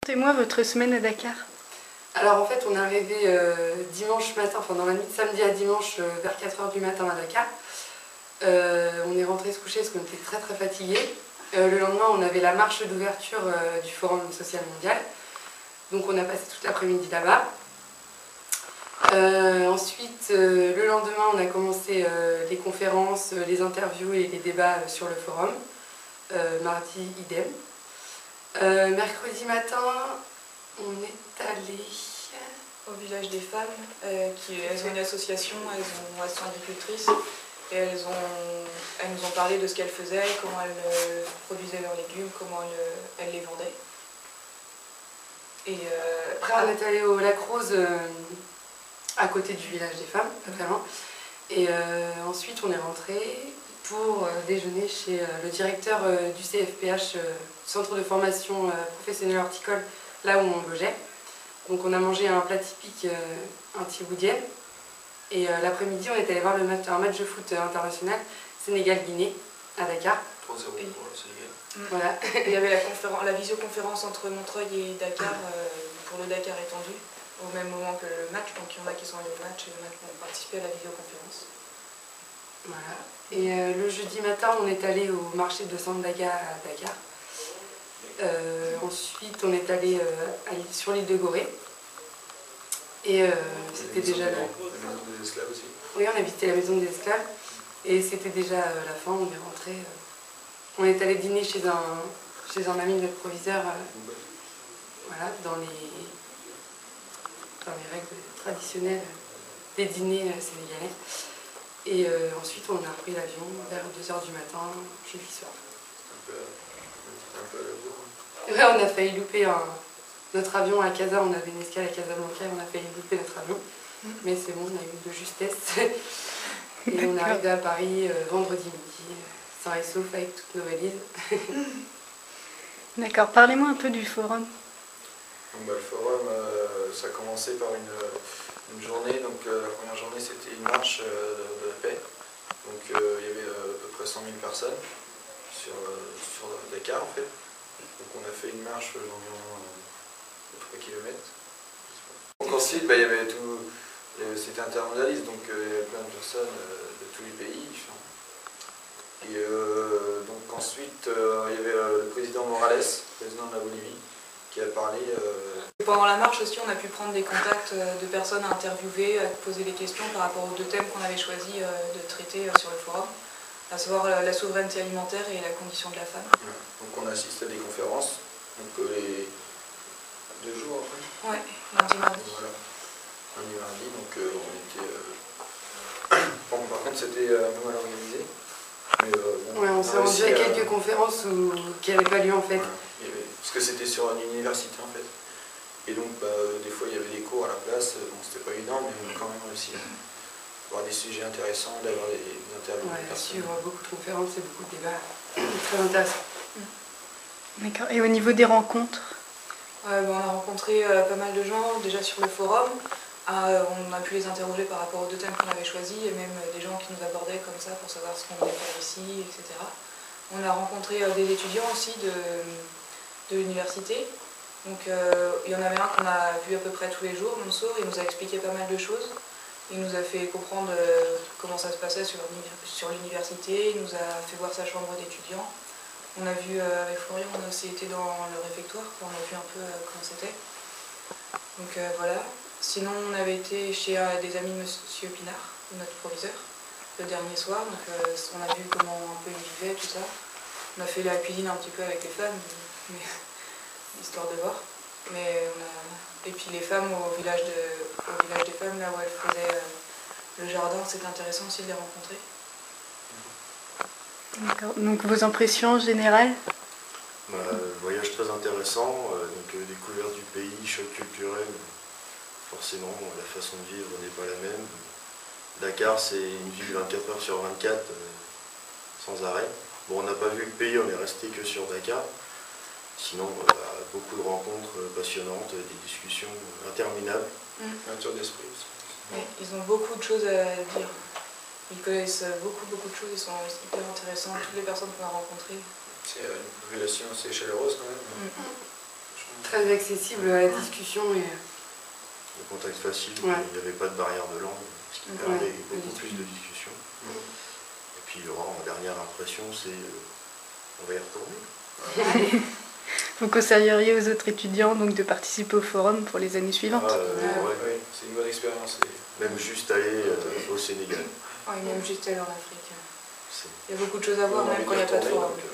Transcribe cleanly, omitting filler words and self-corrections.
Racontez-moi votre semaine à Dakar. Alors en fait on est arrivé dimanche matin, enfin dans la nuit de samedi à dimanche vers 4 h du matin à Dakar. On est rentré se coucher parce qu'on était très très fatigués. Le lendemain on avait la marche d'ouverture du Forum social mondial. Donc on a passé toute l'après-midi là-bas. Ensuite le lendemain on a commencé les conférences, les interviews et les débats sur le forum. Mardi idem. Mercredi matin on est allé au village des femmes, elles ont une association, elles sont agricultrices et elles nous ont parlé de ce qu'elles faisaient, comment elles produisaient leurs légumes, comment elles les vendaient. Et après on est allé au Lac Rose, à côté du village des femmes, pas très loin. Et ensuite on est rentré pour déjeuner chez le directeur du CFPH, Centre de formation professionnelle horticole, là où on logeait. Donc on a mangé un plat typique anti-boudienne. Et l'après-midi, on est allé voir un match de foot international, Sénégal-Guinée, à Dakar. 3-0 pour le Sénégal. Voilà. Il y avait la visioconférence entre Montreuil et Dakar, pour le Dakar étendu, au même moment que le match. Donc il y en a qui sont allés au match et il y en a qui ont participé à la visioconférence. Voilà. Et le jeudi matin, on est allé au marché de Sandaga à Dakar. Ensuite, on est allé sur l'île de Gorée. Et c'était déjà la maison des esclaves aussi. Oui, on a visité la maison des esclaves. Et c'était déjà la fin, on est rentré. On est allé dîner chez un ami de notre proviseur. Voilà, dans les règles traditionnelles des dîners sénégalais. Et ensuite, on a repris l'avion vers 2 h du matin, jeudi soir. Un peu à la bourre. Ouais, on a failli louper notre avion à Casa, on avait une escale à Casablanca et on a failli louper notre avion. Mais c'est bon, on a eu de justesse. Et on est arrivé à Paris vendredi midi, sain et sauf avec toutes nos valises. D'accord, parlez-moi un peu du forum. Donc, le forum, ça a commencé par une journée. Donc, la première journée, c'était une marche de la paix. Donc, il y avait à peu près 100 000 personnes sur Dakar, en fait. Donc, on a fait une marche d'environ 3 km. Donc, ensuite, il y avait tout. C'était intermondialiste, donc il y avait plein de personnes de tous les pays. Et donc ensuite, il y avait le président Morales, président de la Bolivie, qui a parlé. Pendant la marche aussi, on a pu prendre des contacts de personnes à interviewer, à poser des questions par rapport aux 2 thèmes qu'on avait choisi de traiter sur le forum, à savoir la souveraineté alimentaire et la condition de la femme. Donc on a assisté à des conférences, donc les 2 jours après. Ouais, lundi, mardi. Voilà. Lundi, mardi, donc on était. Bon, par contre, c'était un peu mal organisé. Mais, bon, Ouais, on s'est rendu à quelques conférences qui n'avaient pas lieu en fait. Voilà. Parce que c'était sur une université en fait. Et donc, des fois, il y avait des cours à la place. Bon, c'était pas évident, mais on a quand même réussi à avoir des sujets intéressants, d'avoir des interviews. Ouais, suivre beaucoup de conférences et beaucoup de débats. C'est très intéressant. D'accord. Et au niveau des rencontres? On a rencontré pas mal de gens déjà sur le forum. On a pu les interroger par rapport aux 2 thèmes qu'on avait choisis et même des gens qui nous abordaient comme ça pour savoir ce qu'on voulait faire ici, etc. On a rencontré des étudiants aussi de l'université. Donc il y en avait un qu'on a vu à peu près tous les jours, Mansour, il nous a expliqué pas mal de choses. Il nous a fait comprendre comment ça se passait sur l'université, il nous a fait voir sa chambre d'étudiant. On a vu avec Florian, on a aussi été dans le réfectoire, on a vu un peu comment c'était. Donc voilà. Sinon, on avait été chez des amis de M. Pinard, notre proviseur, le dernier soir. Donc on a vu comment un peu il vivait, tout ça. On a fait la cuisine un petit peu avec les femmes, mais, histoire de voir. Et puis les femmes au village des femmes, là où elles faisaient le jardin, c'était intéressant aussi de les rencontrer. D'accord. Donc vos impressions générales? Voyage très intéressant, donc découverte du pays, choc culturel. Forcément, la façon de vivre n'est pas la même. Dakar, c'est une ville 24 h sur 24, sans arrêt. Bon, on n'a pas vu le pays, on est resté que sur Dakar. Sinon, beaucoup de rencontres passionnantes, des discussions interminables. Peinture d'esprit aussi. Oui, ils ont beaucoup de choses à dire. Ils connaissent beaucoup de choses, ils sont hyper intéressants, toutes les personnes qu'on a rencontrées. C'est une population assez chaleureuse quand même. très accessible à la discussion. Et... Le contact facile, Ouais. il n'y avait pas de barrière de langue, ce qui Ouais, permet pas beaucoup du plus tout. de discussion. Et puis en dernière impression, c'est on va y retourner. Vous conseilleriez aux autres étudiants donc, de participer au forum pour les années suivantes? Ouais. Oui, c'est une bonne expérience. Même juste aller au Sénégal. Ouais, même juste aller en Afrique. C'est- Il y a beaucoup de choses à voir, On a même envie quand il n'y a d'y pas de retourner, forum. donc,